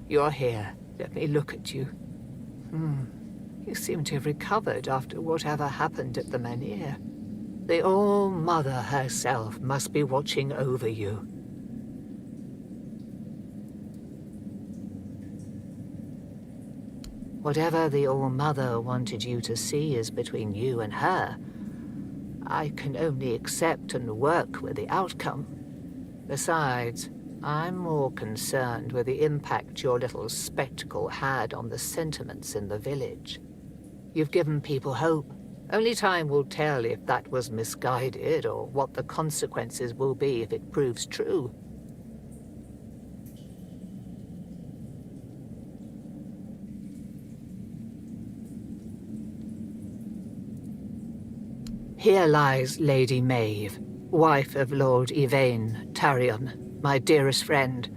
You're here. Let me look at you. You seem to have recovered after whatever happened at the Menhir. The All-Mother herself must be watching over you. Whatever the All-Mother wanted you to see is between you and her. I can only accept and work with the outcome. Besides, I'm more concerned with the impact your little spectacle had on the sentiments in the village. You've given people hope. Only time will tell if that was misguided or what the consequences will be if it proves true. Here lies Lady Maeve, wife of Lord Yvain Tarion, my dearest friend.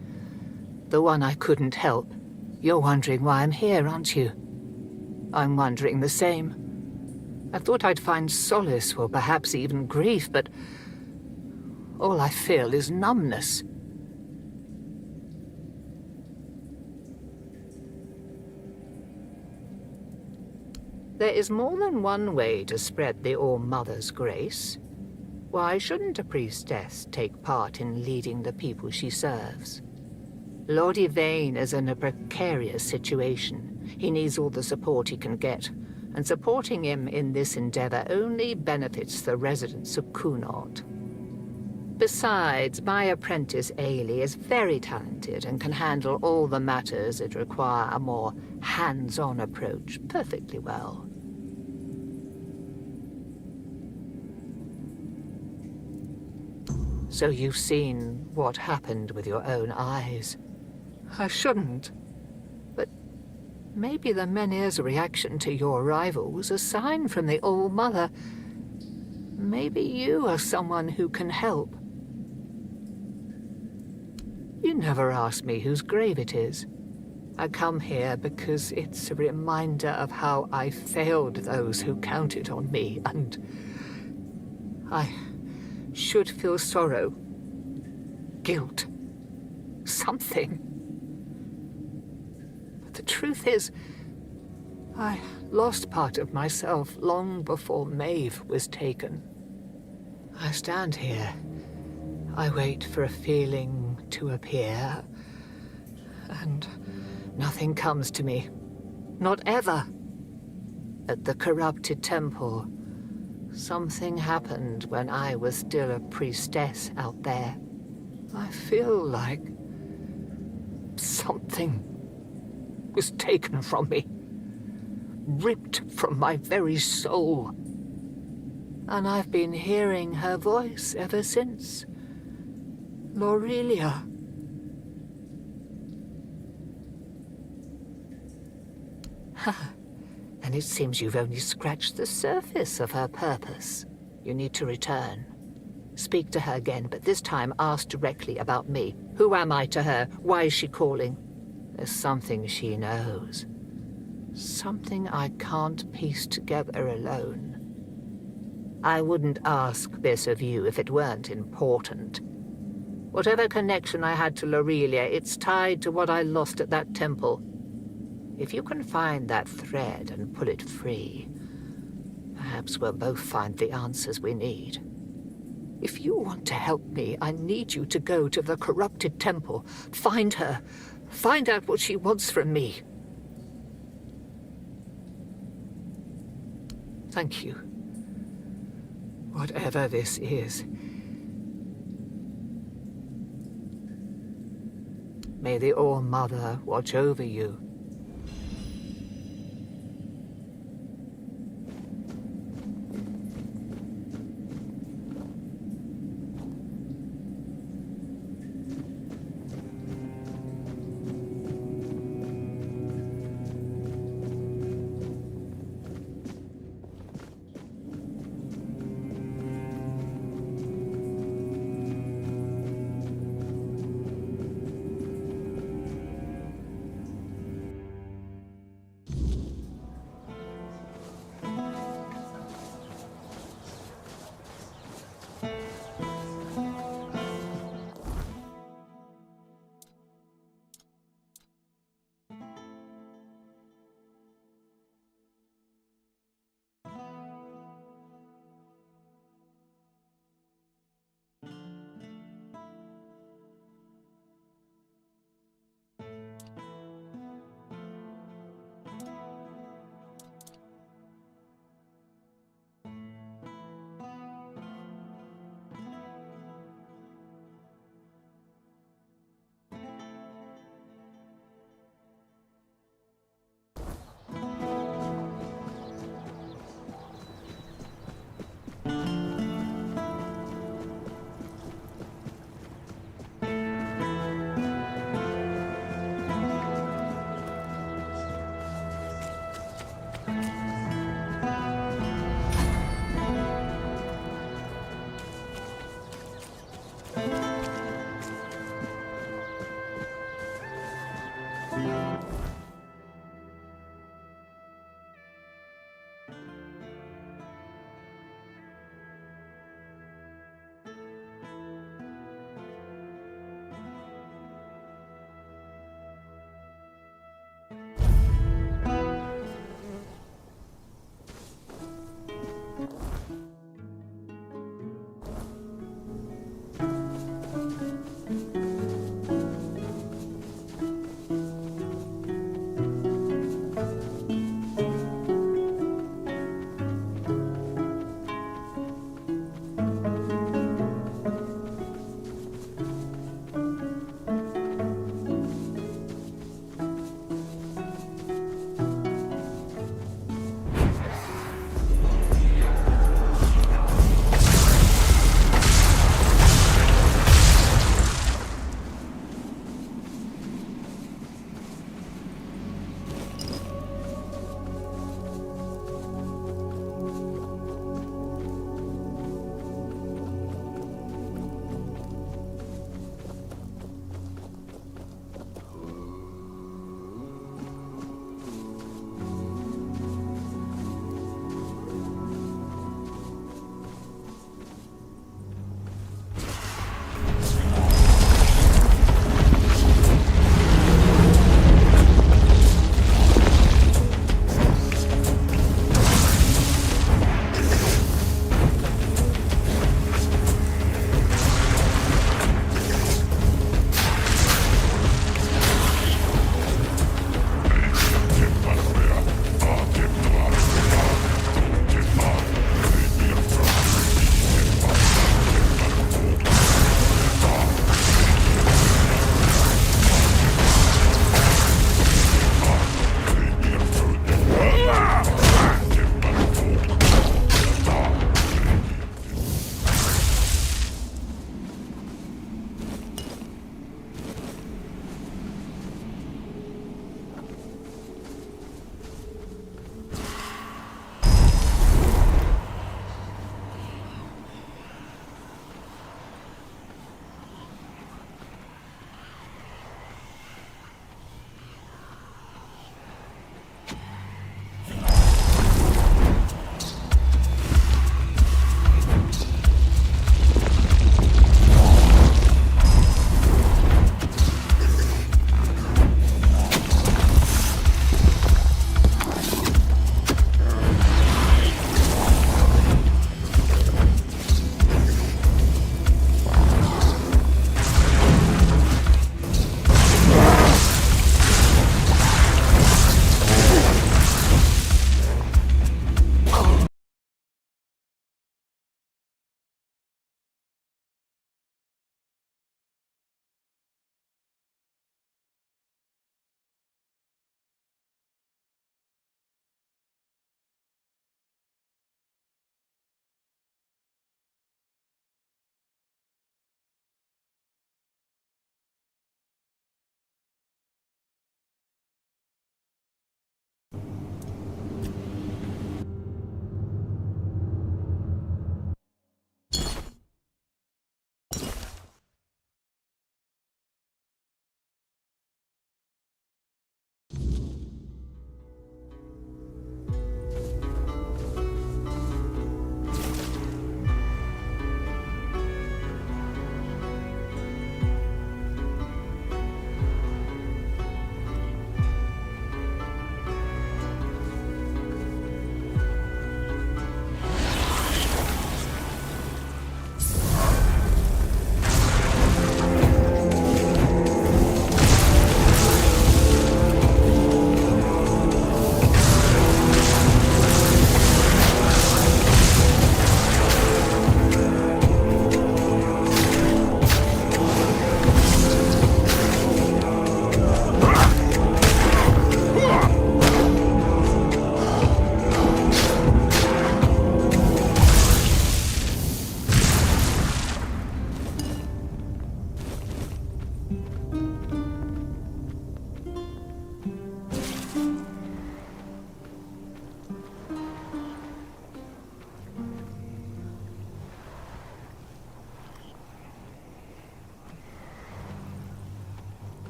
The one I couldn't help. You're wondering why I'm here, aren't you? I'm wondering the same. I thought I'd find solace or perhaps even grief, but all I feel is numbness. There is more than one way to spread the All-Mother's grace. Why shouldn't a priestess take part in leading the people she serves? Lord Yvain is in a precarious situation. He needs all the support he can get, and supporting him in this endeavor only benefits the residents of Kunoth. Besides, my apprentice Ailey is very talented and can handle all the matters that require a more hands-on approach perfectly well. So you've seen what happened with your own eyes. I shouldn't. But maybe the Menhir's reaction to your arrival was a sign from the All-Mother. Maybe you are someone who can help. You never asked me whose grave it is. I come here because it's a reminder of how I failed those who counted on me, and I should feel sorrow, guilt, something. But the truth is, I lost part of myself long before Maeve was taken. I stand here. I wait for a feeling to appear, and nothing comes to me. Not ever. At the corrupted temple, something happened when I was still a priestess out there. I feel like something was taken from me, ripped from my very soul. And I've been hearing her voice ever since. Lorelia. And it seems you've only scratched the surface of her purpose. You need to return. Speak to her again, but this time ask directly about me. Who am I to her? Why is she calling? There's something she knows. Something I can't piece together alone. I wouldn't ask this of you if it weren't important. Whatever connection I had to Lorelia, it's tied to what I lost at that temple. If you can find that thread and pull it free, perhaps we'll both find the answers we need. If you want to help me, I need you to go to the corrupted temple. Find her. Find out what she wants from me. Thank you. Whatever this is. May the All-Mother watch over you.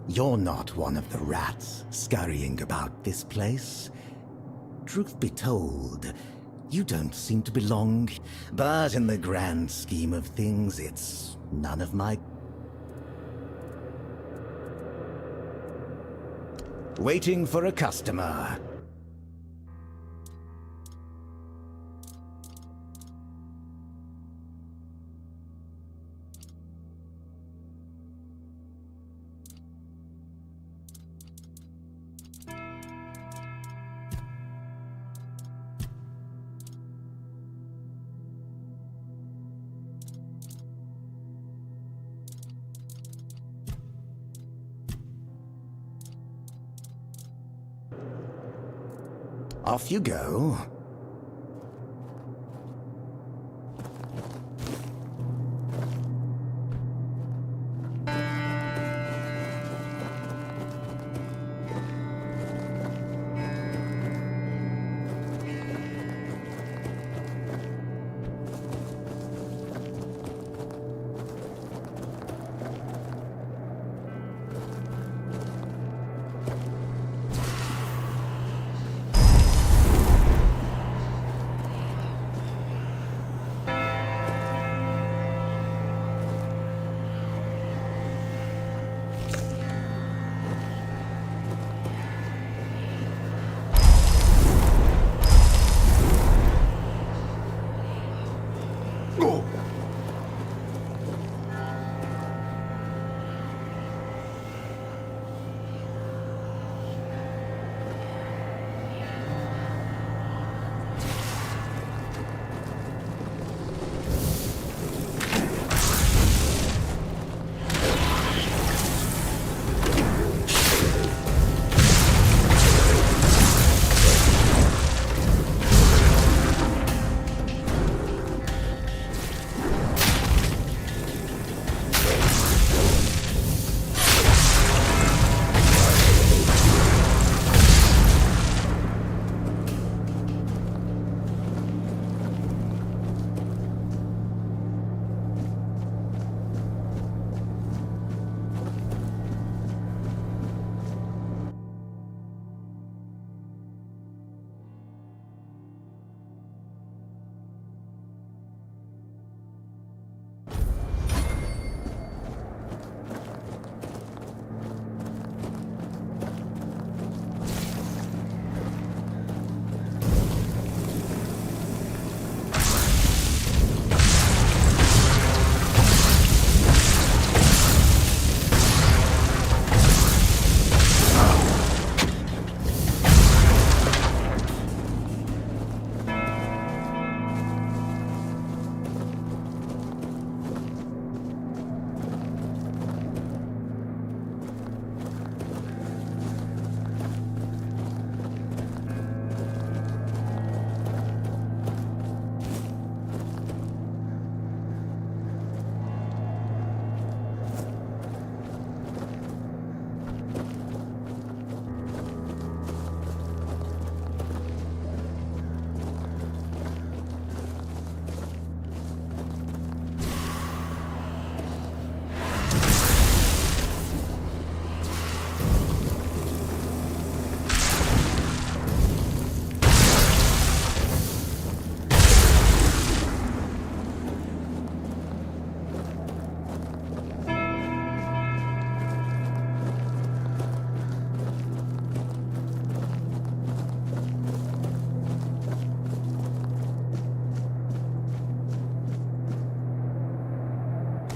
You're not one of the rats scurrying about this place. Truth be told, you don't seem to belong, but in the grand scheme of things, it's none of my... Waiting for a customer. Off you go.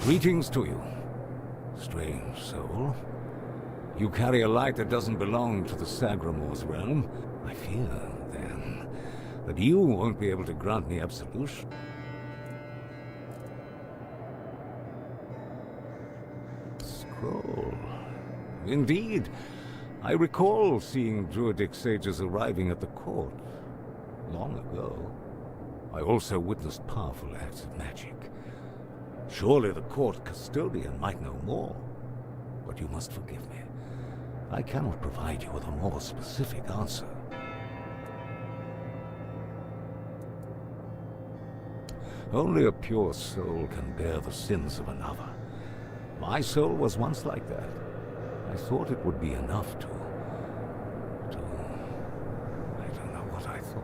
Greetings to you, strange soul. You carry a light that doesn't belong to the Sagramor's realm. I fear, then, that you won't be able to grant me absolution. Scroll. Indeed, I recall seeing Druidic sages arriving at the court long ago. I also witnessed powerful acts of magic. Surely the court custodian might know more. But you must forgive me. I cannot provide you with a more specific answer. Only a pure soul can bear the sins of another. My soul was once like that. I thought it would be enough to... I don't know what I thought.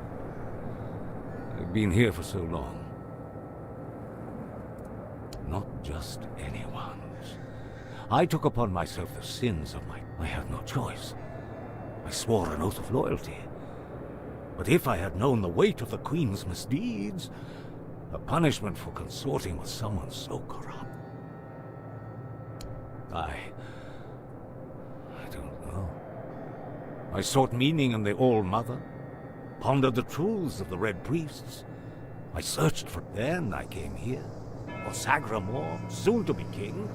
I've been here for so long. Not just anyone's. I took upon myself the sins of my... I had no choice. I swore an oath of loyalty. But if I had known the weight of the Queen's misdeeds, the punishment for consorting with someone so corrupt... I don't know. I sought meaning in the All-Mother, pondered the truths of the Red Priests. I searched for... Then I came here. For Sagramore, soon to be king,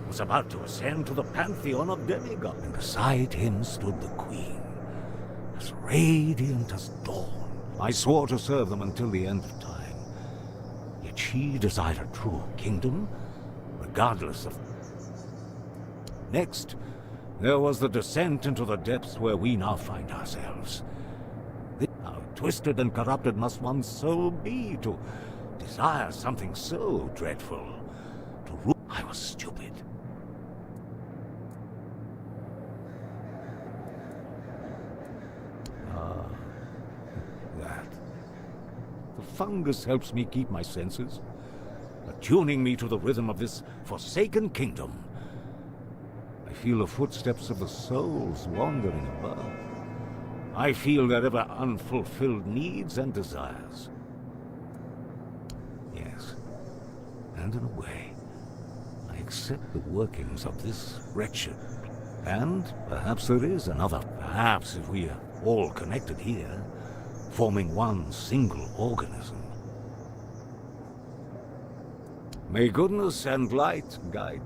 was about to ascend to the pantheon of demigods. And beside him stood the Queen, as radiant as dawn. I swore to serve them until the end of time. Yet she desired a true kingdom, regardless of... Next, there was the descent into the depths where we now find ourselves. How twisted and corrupted must one's soul be to desire something so dreadful? To rule... I was stupid. That. The fungus helps me keep my senses, attuning me to the rhythm of this forsaken kingdom. I feel the footsteps of the souls wandering above. I feel their ever unfulfilled needs and desires. Yes, and in a way, I accept the workings of this wretched. And perhaps there is another. Perhaps if we are all connected here, forming one single organism. May goodness and light guide.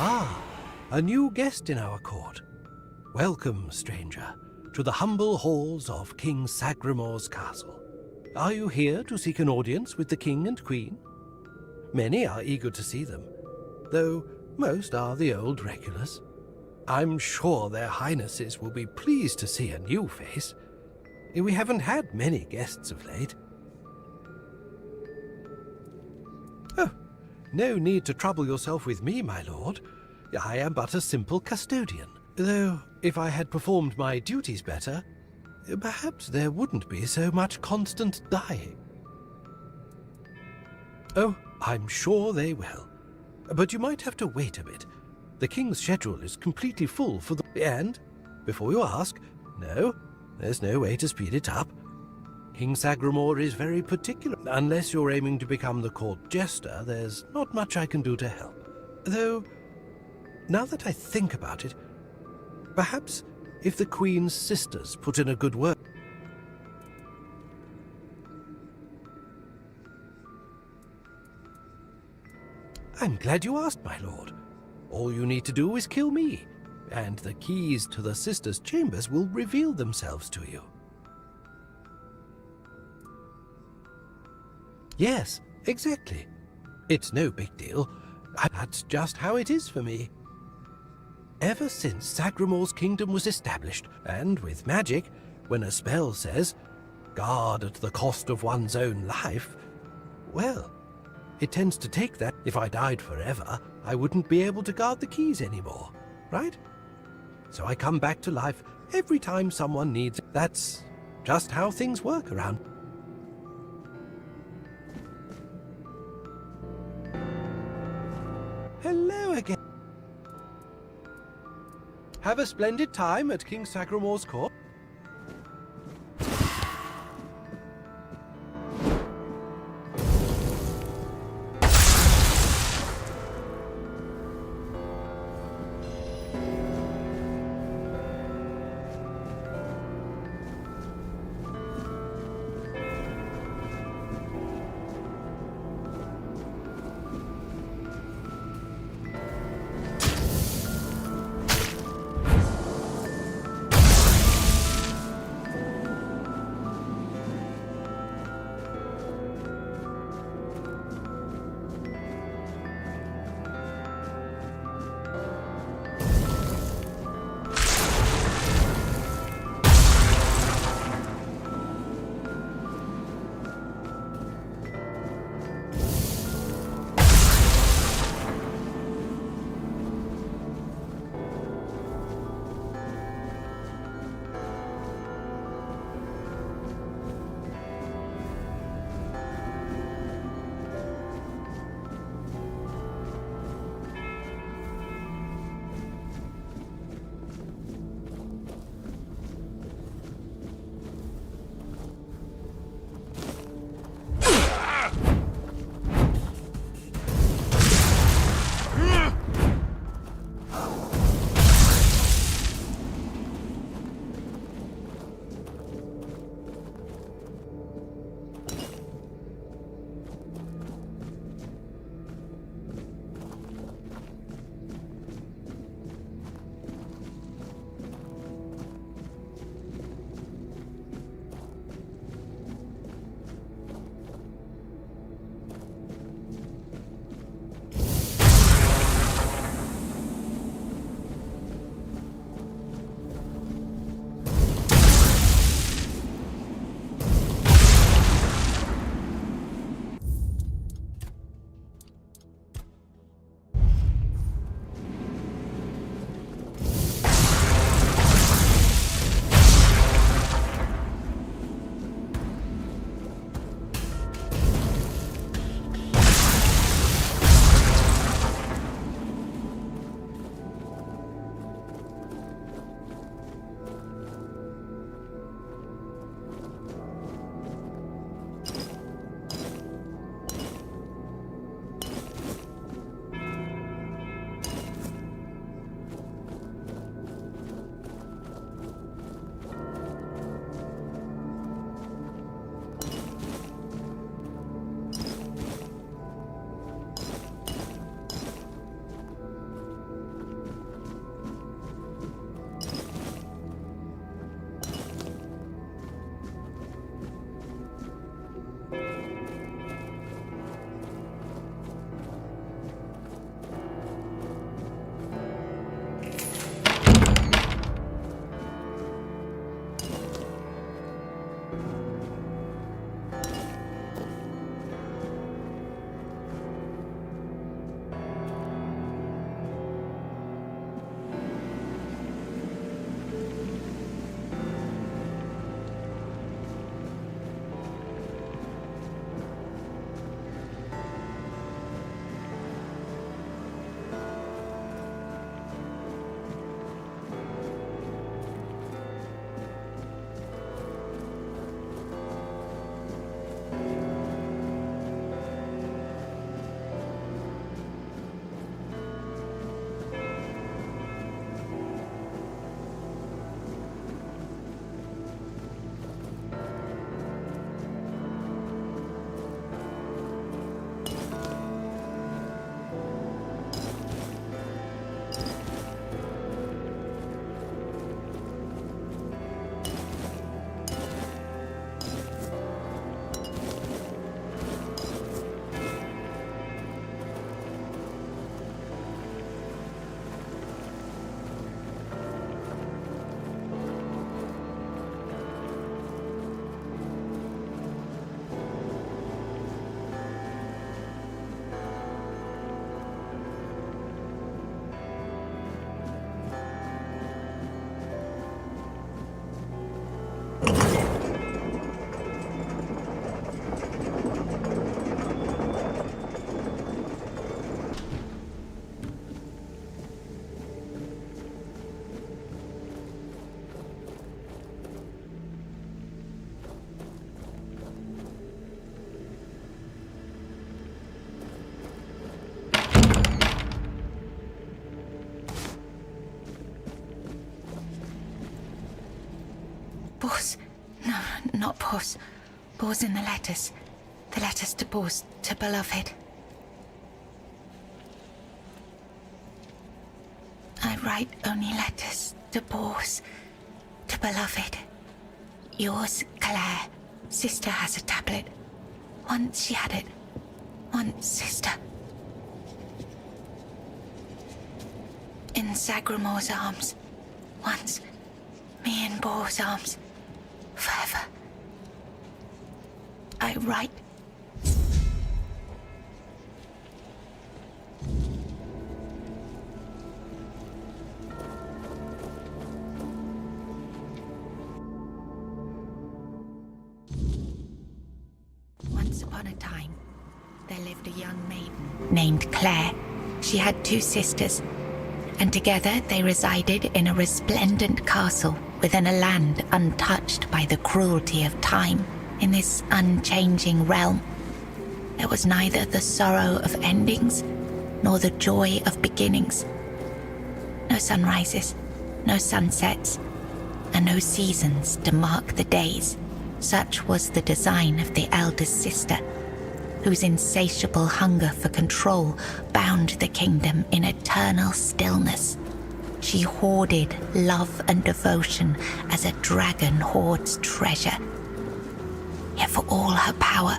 Ah, a new guest in our court. Welcome, stranger, to the humble halls of King Sagramor's castle. Are you here to seek an audience with the king and queen? Many are eager to see them, though most are the old regulars. I'm sure their highnesses will be pleased to see a new face. We haven't had many guests of late. Oh, no need to trouble yourself with me, my lord. I am but a simple custodian. Though, if I had performed my duties better, perhaps there wouldn't be so much constant dying. Oh, I'm sure they will. But you might have to wait a bit. The king's schedule is completely full for the... And, before you ask, no, there's no way to speed it up. King Sagramor is very particular. Unless you're aiming to become the court jester, there's not much I can do to help. Though, now that I think about it, perhaps if the Queen's sisters put in a good word... I'm glad you asked, my lord. All you need to do is kill me, and the keys to the sisters' chambers will reveal themselves to you. Yes, exactly. It's no big deal. That's just how it is for me. Ever since Sagramor's kingdom was established, and with magic, when a spell says, guard at the cost of one's own life, well, it tends to take that. If I died forever, I wouldn't be able to guard the keys anymore, right? So I come back to life every time someone needs it. That's just how things work around. Hello again. Have a splendid time at King Sagramor's court. not Bors. Bors in the letters. The letters to Bors, to beloved. I write only letters to Bors, to beloved. Yours, Claire. Sister has a tablet. Once she had it. Once, sister. In Sagramor's arms. Once. Me in Bors' arms. Forever. I write. Once upon a time, there lived a young maiden named Claire. She had 2 sisters, and together they resided in a resplendent castle within a land untouched by the cruelty of time. In this unchanging realm, there was neither the sorrow of endings nor the joy of beginnings. No sunrises, no sunsets, and no seasons to mark the days. Such was the design of the eldest sister, whose insatiable hunger for control bound the kingdom in eternal stillness. She hoarded love and devotion as a dragon hoards treasure. Yet for all her power,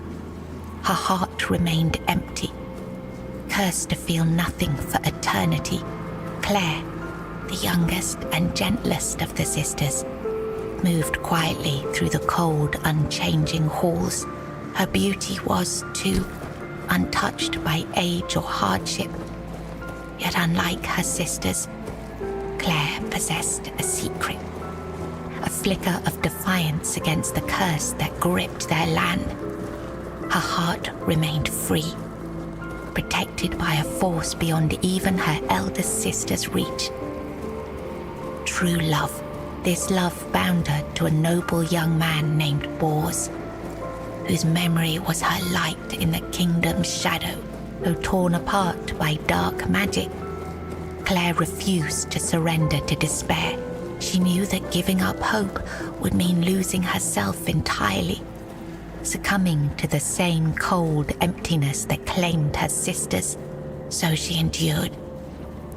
her heart remained empty, cursed to feel nothing for eternity. Claire, the youngest and gentlest of the sisters, moved quietly through the cold, unchanging halls. Her beauty was, too, untouched by age or hardship. Yet unlike her sisters, Claire possessed a secret. A flicker of defiance against the curse that gripped their land. Her heart remained free, protected by a force beyond even her eldest sister's reach. True love. This love bound her to a noble young man named Bors, whose memory was her light in the kingdom's shadow. Though torn apart by dark magic, Claire refused to surrender to despair. She knew that giving up hope would mean losing herself entirely, succumbing to the same cold emptiness that claimed her sisters. So she endured,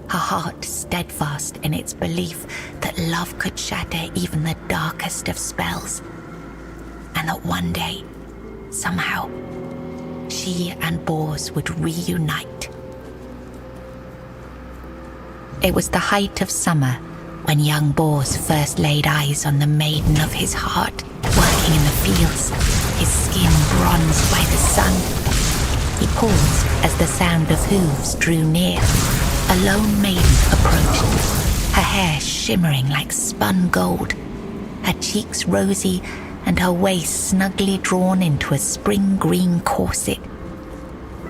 her heart steadfast in its belief that love could shatter even the darkest of spells, and that one day, somehow, she and Bors would reunite. It was the height of summer when young Bors first laid eyes on the maiden of his heart, working in the fields, his skin bronzed by the sun. He paused as the sound of hooves drew near. A lone maiden approached, her hair shimmering like spun gold, her cheeks rosy and her waist snugly drawn into a spring green corset.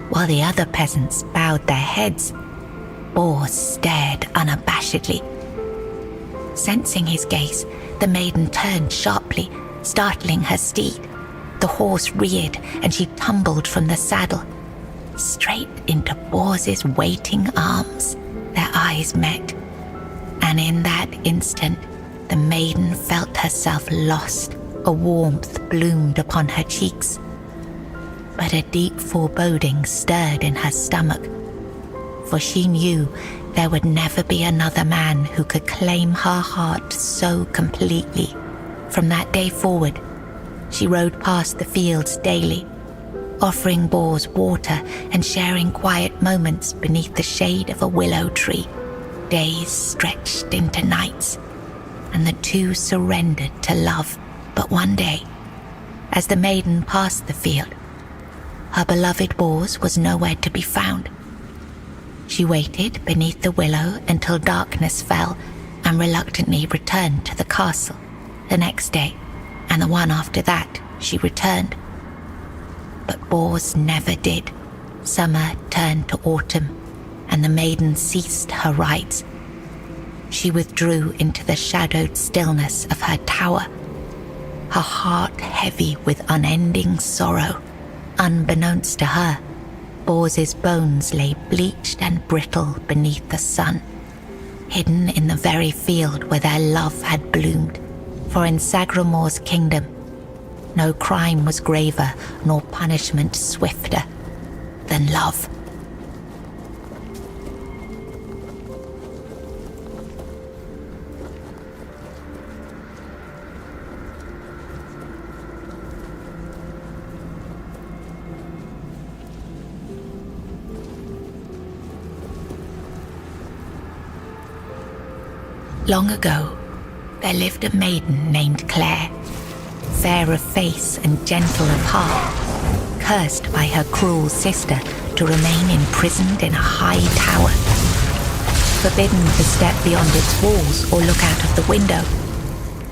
While the other peasants bowed their heads, Bors stared unabashedly. Sensing his gaze, the maiden turned sharply, startling her steed. The horse reared and she tumbled from the saddle, straight into Bors's waiting arms. Their eyes met, and in that instant, the maiden felt herself lost. A warmth bloomed upon her cheeks, but a deep foreboding stirred in her stomach, for she knew there would never be another man who could claim her heart so completely. From that day forward, she rode past the fields daily, offering Bors water and sharing quiet moments beneath the shade of a willow tree. Days stretched into nights, and the two surrendered to love. But one day, as the maiden passed the field, her beloved Bors was nowhere to be found. She waited beneath the willow until darkness fell and reluctantly returned to the castle. The next day, and the one after that, she returned. But Bors never did. Summer turned to autumn, and the maiden ceased her rides. She withdrew into the shadowed stillness of her tower, her heart heavy with unending sorrow. Unbeknownst to her, Bors's bones lay bleached and brittle beneath the sun, hidden in the very field where their love had bloomed. For in Sagramor's kingdom, no crime was graver nor punishment swifter than love. Long ago, there lived a maiden named Claire, fair of face and gentle of heart, cursed by her cruel sister to remain imprisoned in a high tower. Forbidden to step beyond its walls or look out of the window,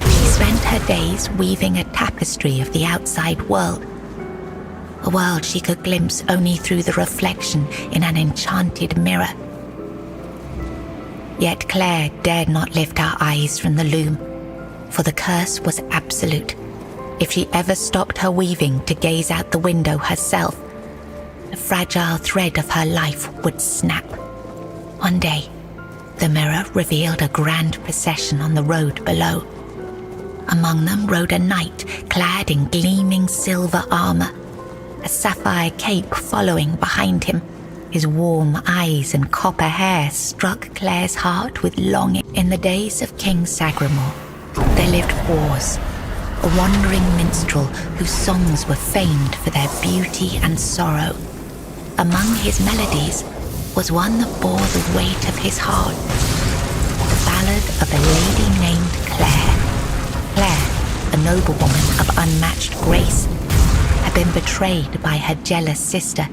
she spent her days weaving a tapestry of the outside world, a world she could glimpse only through the reflection in an enchanted mirror. Yet Claire dared not lift her eyes from the loom, for the curse was absolute. If she ever stopped her weaving to gaze out the window herself, the fragile thread of her life would snap. One day, the mirror revealed a grand procession on the road below. Among them rode a knight clad in gleaming silver armor, a sapphire cape following behind him. His warm eyes and copper hair struck Claire's heart with longing. In the days of King Sagramore, there lived Bors, a wandering minstrel whose songs were famed for their beauty and sorrow. Among his melodies was one that bore the weight of his heart, the ballad of a lady named Claire. Claire, a noblewoman of unmatched grace, had been betrayed by her jealous sister,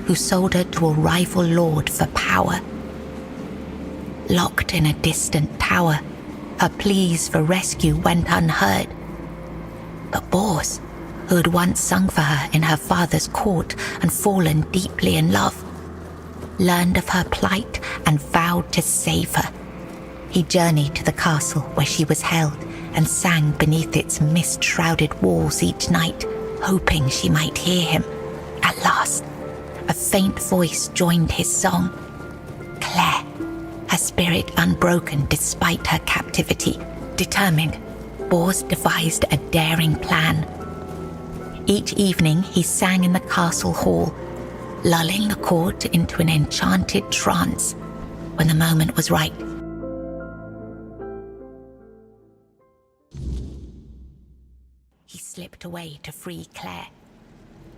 who sold her to a rival lord for power. Locked in a distant tower, her pleas for rescue went unheard. But Bors, who had once sung for her in her father's court and fallen deeply in love, learned of her plight and vowed to save her. He journeyed to the castle where she was held and sang beneath its mist-shrouded walls each night, hoping she might hear him. At last, a faint voice joined his song. Claire, her spirit unbroken despite her captivity, determined, Bors devised a daring plan. Each evening he sang in the castle hall, lulling the court into an enchanted trance. When the moment was right, he slipped away to free Claire.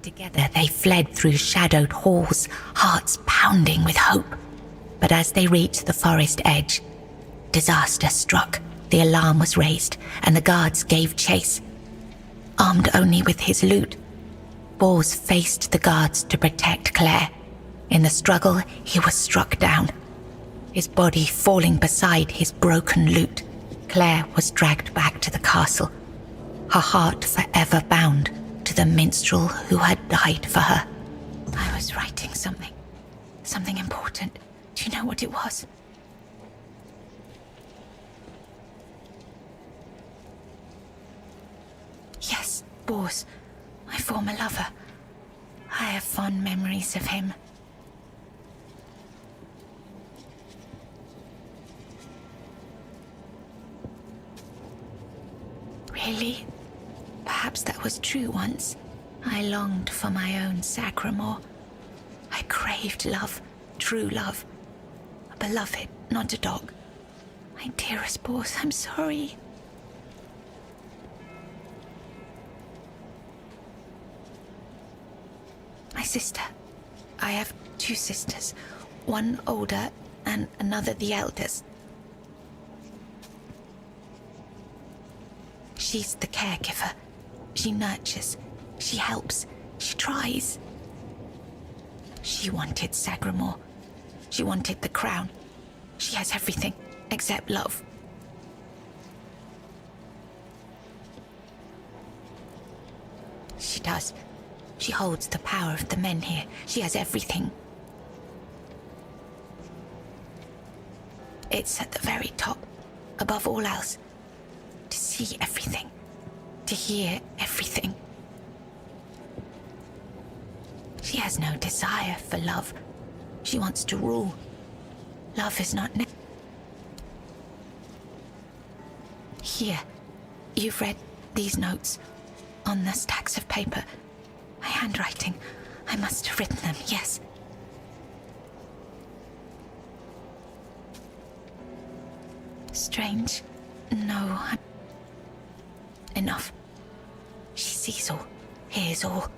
Together they fled through shadowed halls, hearts pounding with hope. But as they reached the forest edge, disaster struck. The alarm was raised, and the guards gave chase. Armed only with his lute, Bors faced the guards to protect Claire. In the struggle, he was struck down, his body falling beside his broken lute. Claire was dragged back to the castle, her heart forever bound to the minstrel who had died for her. I was writing something important. Do you know what it was? Yes, Bors, my former lover. I have fond memories of him. Really? Perhaps that was true once. I longed for my own Sagramore. I craved love, true love. A beloved, not a dog. My dearest Bors, I'm sorry. My sister. I have two sisters, one older and another the eldest. She's the caregiver. She nurtures, she helps, she tries. She wanted Sagramore. She wanted the crown. She has everything except love. She does. She holds the power of the men here. She has everything. It's at the very top, above all else. To see everything. To hear everything. She has no desire for love. She wants to rule. Love is not Here, you've read these notes. On the stacks of paper. My handwriting. I must have written them, yes. Strange. No, enough. She sees all, hears all.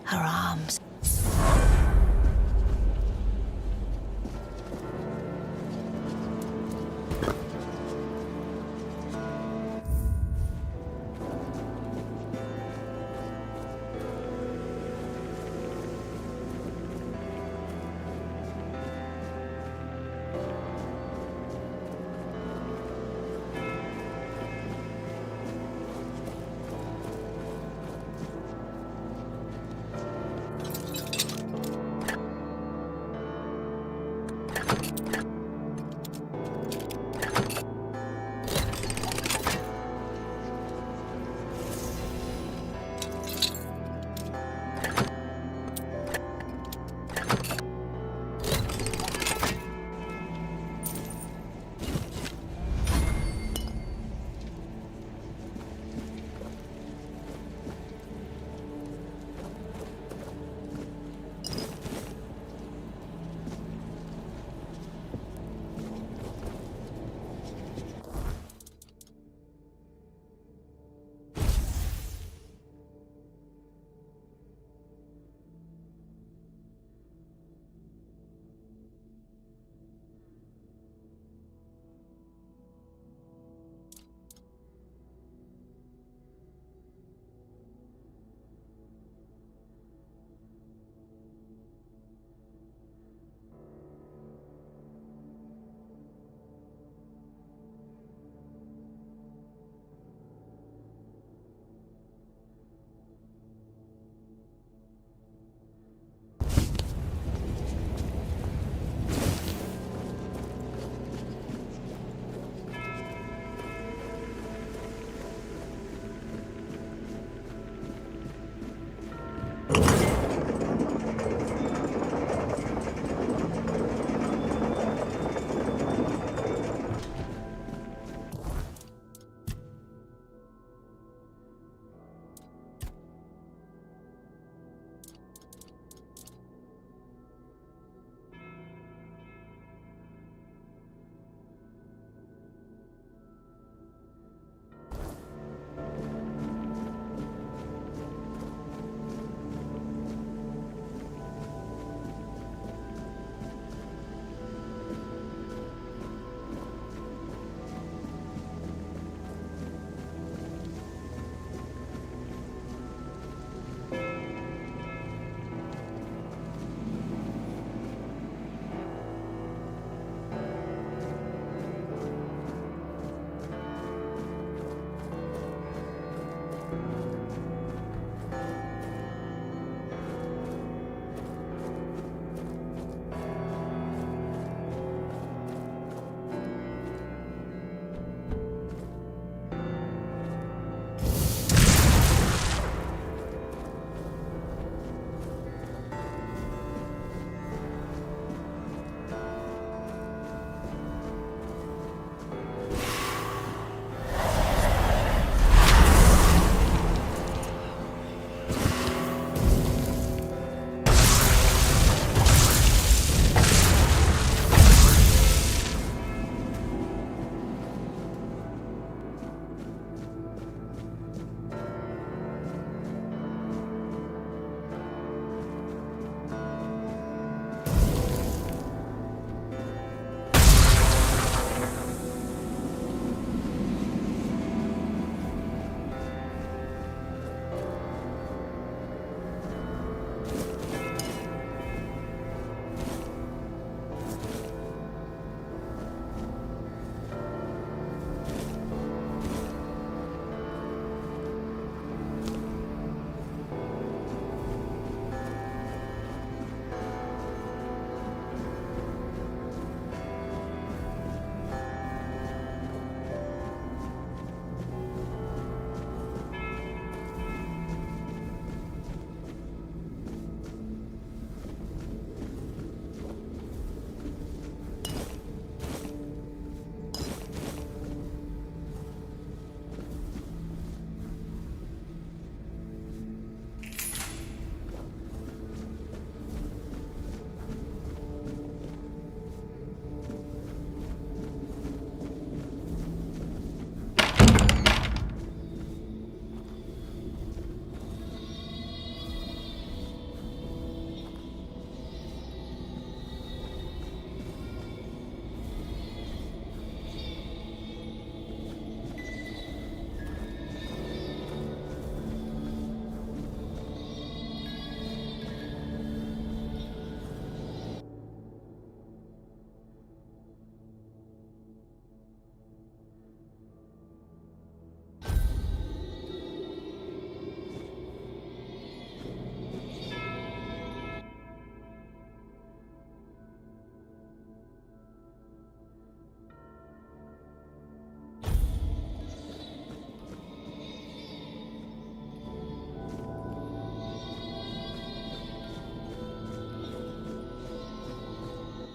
Her arms.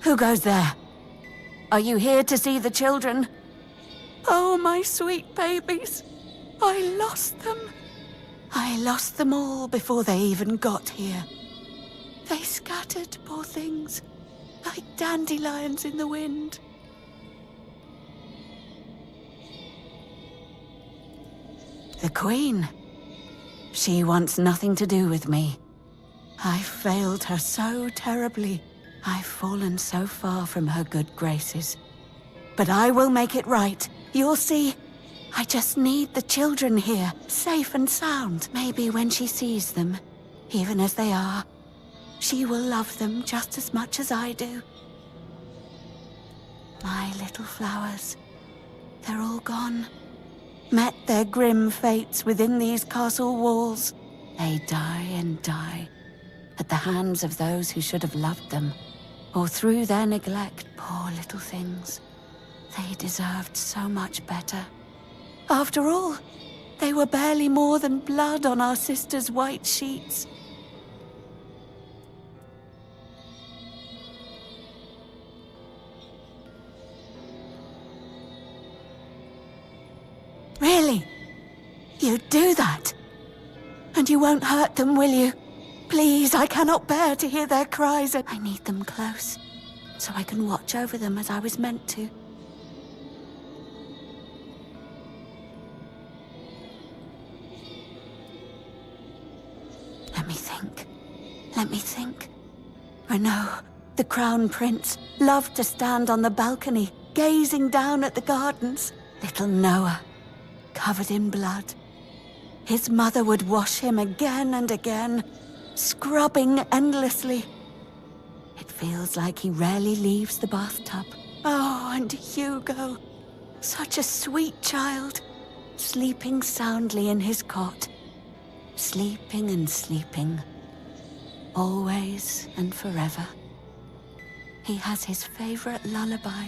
Who goes there? Are you here to see the children? Oh, my sweet babies. I lost them. I lost them all before they even got here. They scattered, poor things, like dandelions in the wind. The Queen. She wants nothing to do with me. I failed her so terribly. I've fallen so far from her good graces. But I will make it right. You'll see. I just need the children here, safe and sound. Maybe when she sees them, even as they are, she will love them just as much as I do. My little flowers, they're all gone. Met their grim fates within these castle walls. They die and die at the hands of those who should have loved them, or through their neglect. Poor little things. They deserved so much better. After all, they were barely more than blood on our sister's white sheets. Really? You'd do that? And you won't hurt them, will you? Please, I cannot bear to hear their cries. I need them close, so I can watch over them as I was meant to. Let me think. Renaud, the Crown Prince, loved to stand on the balcony, gazing down at the gardens. Little Noah, covered in blood. His mother would wash him again and again, scrubbing endlessly. It feels like he rarely leaves the bathtub. Oh, and Hugo, such a sweet child, sleeping soundly in his cot. Sleeping and sleeping. Always and forever. He has his favorite lullaby.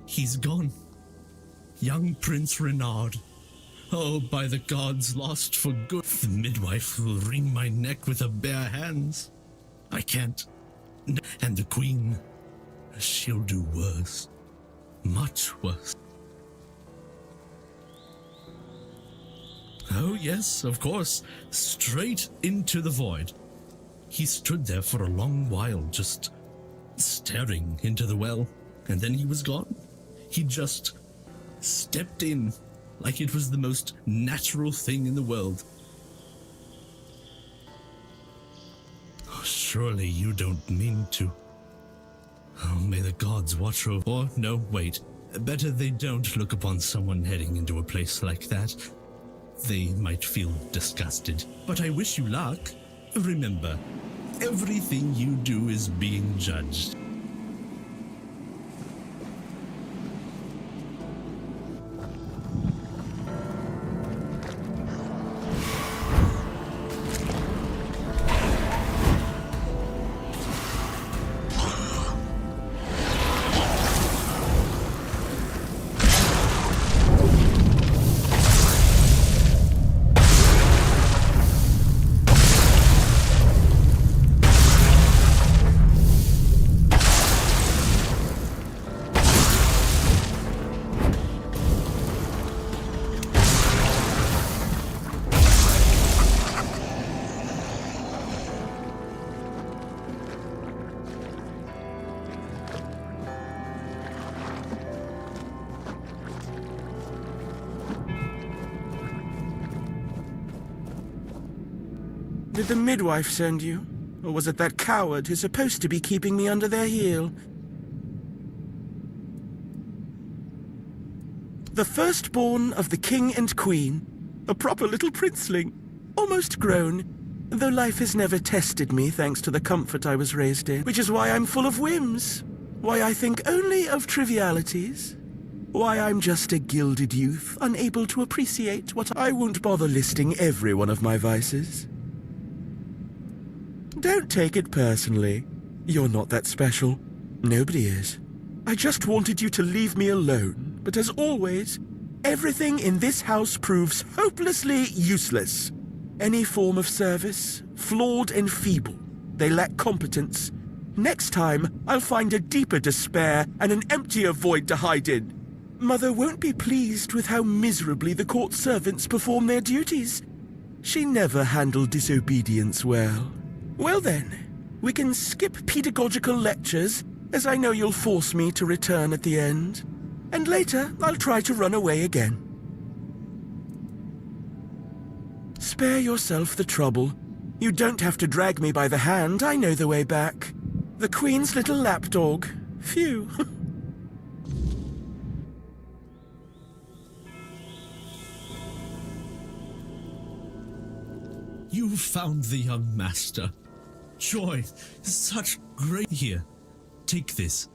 He's gone. Young Prince Renaud. Oh, by the gods, lost for good. The midwife will wring my neck with her bare hands. I can't. And the Queen, she'll do worse. Much worse. Oh, yes, of course. Straight into the void. He stood there for a long while, just staring into the well, and then he was gone. He just stepped in like it was the most natural thing in the world. Oh, surely you don't mean to. Oh, may the gods watch over. Or, no, wait. Better they don't look upon someone heading into a place like that. They might feel disgusted. But I wish you luck. Remember, everything you do is being judged. Did the midwife send you? Or was it that coward who's supposed to be keeping me under their heel? The firstborn of the king and queen. A proper little princeling. Almost grown. Though life has never tested me thanks to the comfort I was raised in. Which is why I'm full of whims. Why I think only of trivialities. Why I'm just a gilded youth, unable to appreciate what I won't bother listing every one of my vices. Don't take it personally. You're not that special. Nobody is. I just wanted you to leave me alone, but as always, everything in this house proves hopelessly useless. Any form of service, flawed and feeble. They lack competence. Next time, I'll find a deeper despair and an emptier void to hide in. Mother won't be pleased with how miserably the court servants perform their duties. She never handled disobedience well. Well then, we can skip pedagogical lectures, as I know you'll force me to return at the end. And later, I'll try to run away again. Spare yourself the trouble. You don't have to drag me by the hand, I know the way back. The Queen's little lapdog. Phew. You found the young master. Joy, such great here. Take this.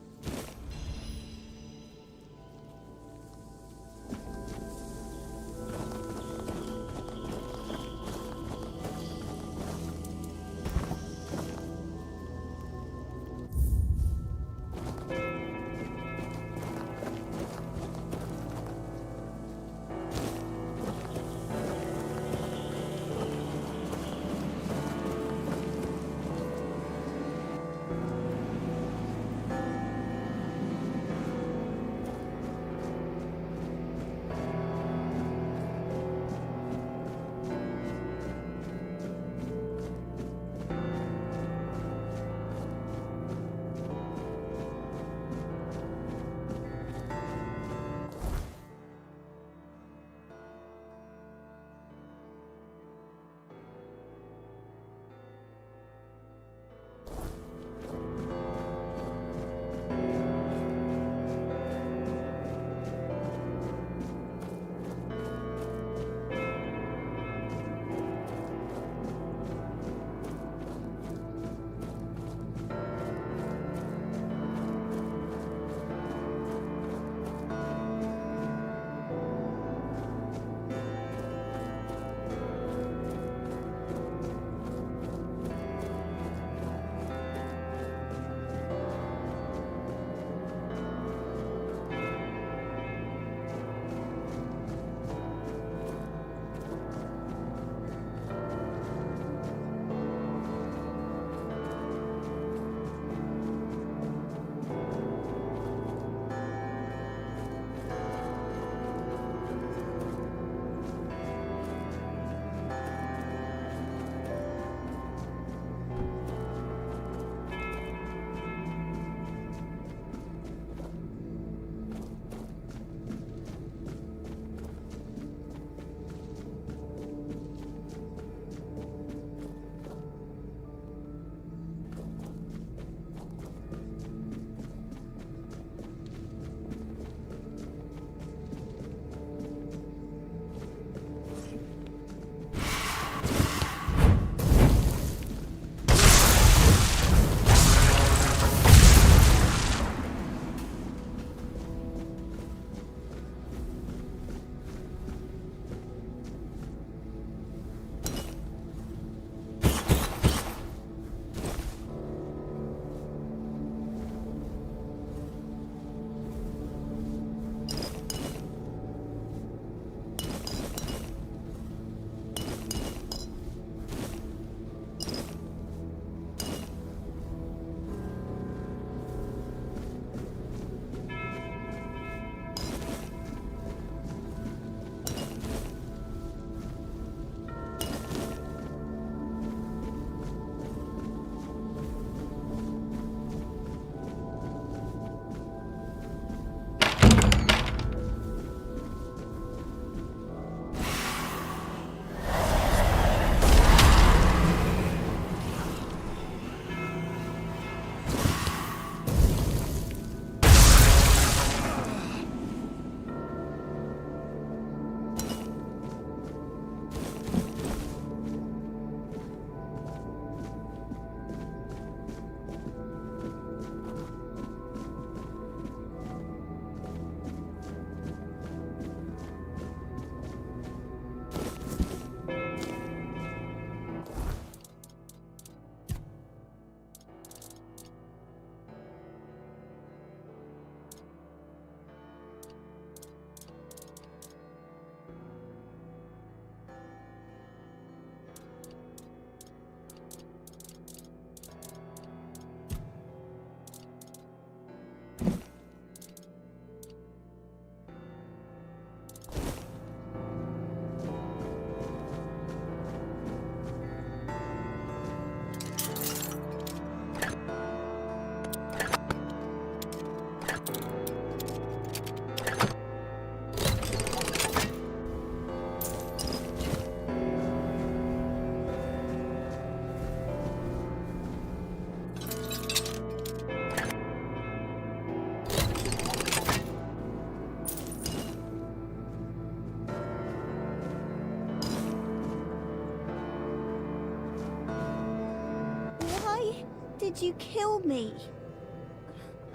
did you kill me?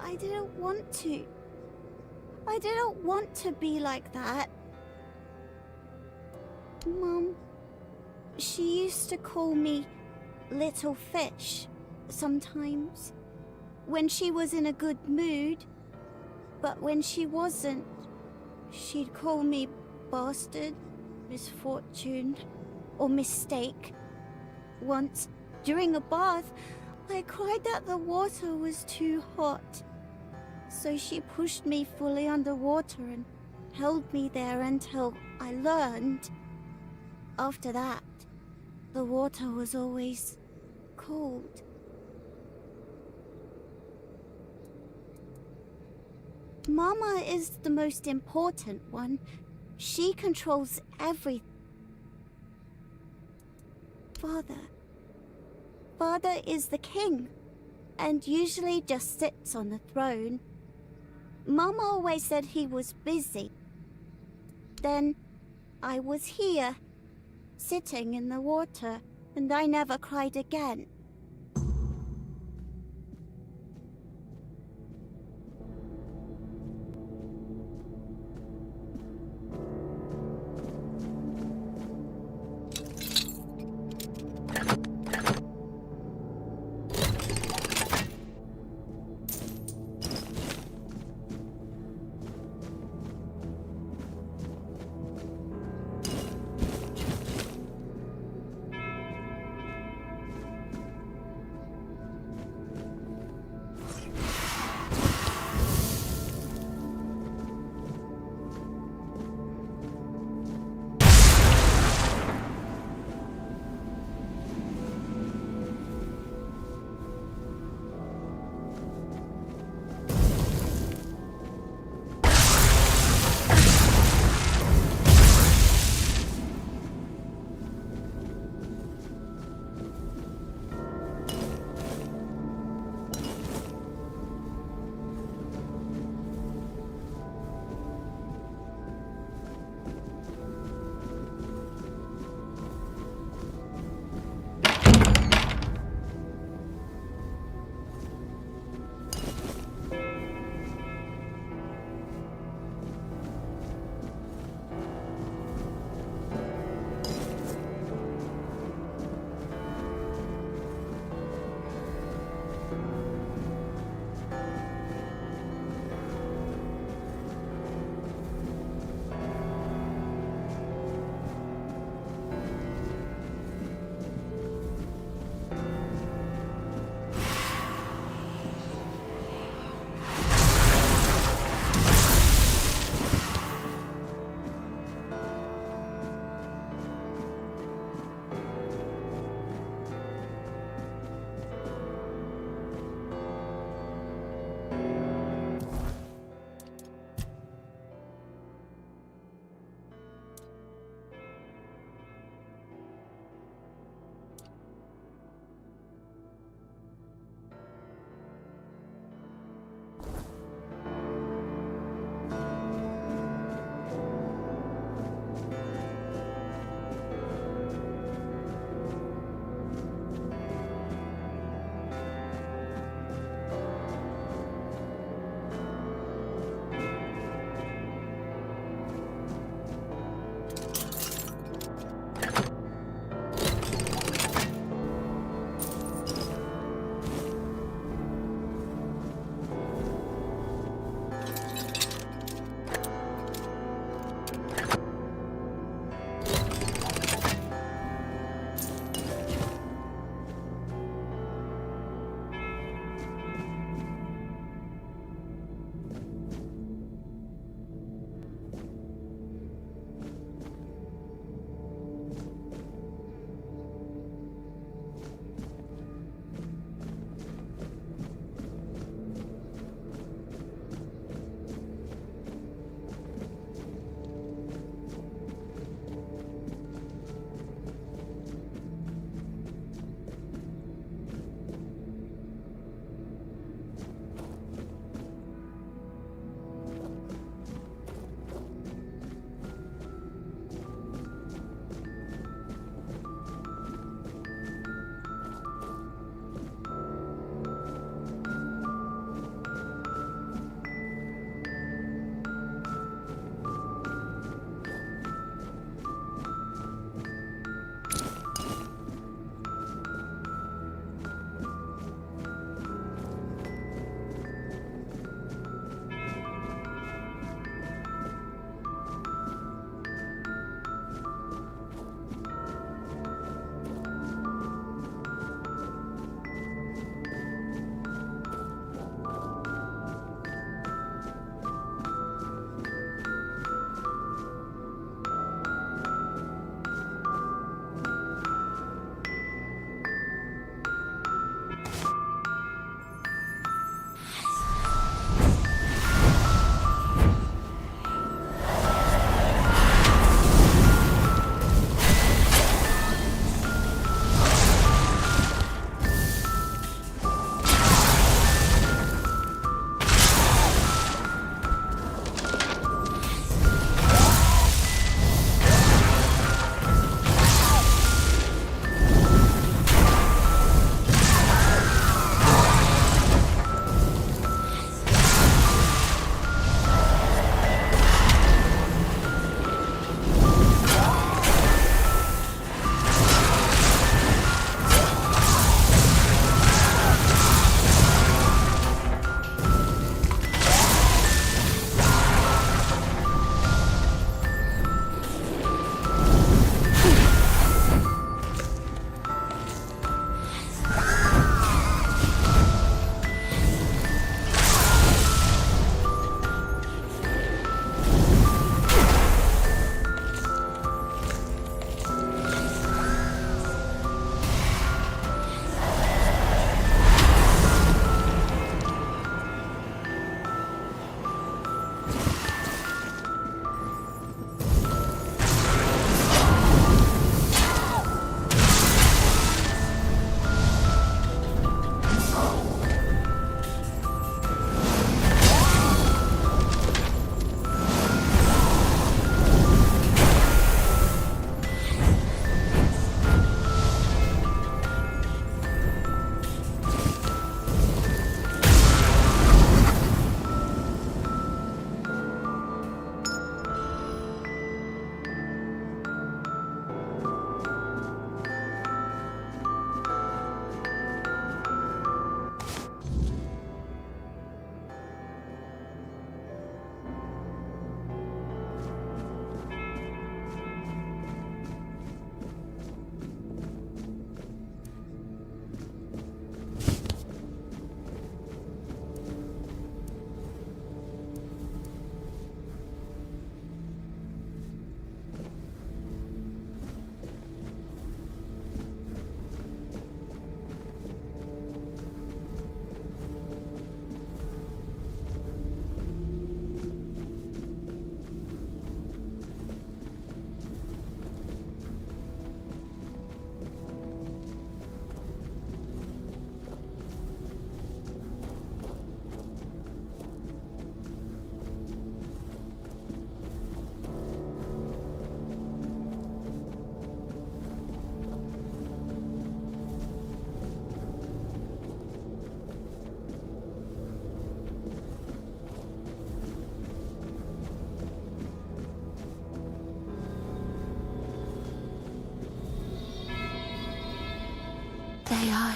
I didn't want to. I didn't want to be like that. Mum, she used to call me Little Fish sometimes, when she was in a good mood. But when she wasn't, she'd call me Bastard, Misfortune, or Mistake. Once, during a bath, I cried that the water was too hot. So she pushed me fully underwater and held me there until I learned. After that, the water was always cold. Mama is the most important one. She controls everything. Father is the king, and usually just sits on the throne. Mama always said he was busy. Then I was here, sitting in the water, and I never cried again.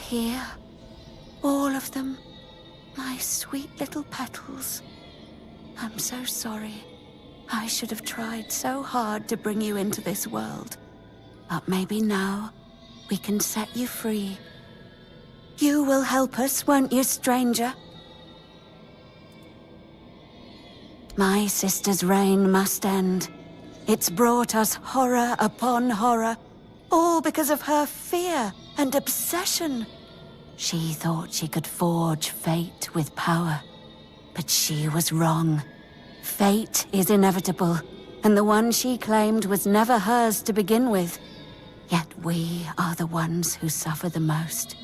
here. All of them. My sweet little petals. I'm so sorry. I should have tried so hard to bring you into this world. But maybe now we can set you free. You will help us, won't you, stranger? My sister's reign must end. It's brought us horror upon horror, all because of her fear and obsession. She thought she could forge fate with power, but she was wrong. Fate is inevitable, and the one she claimed was never hers to begin with. Yet we are the ones who suffer the most.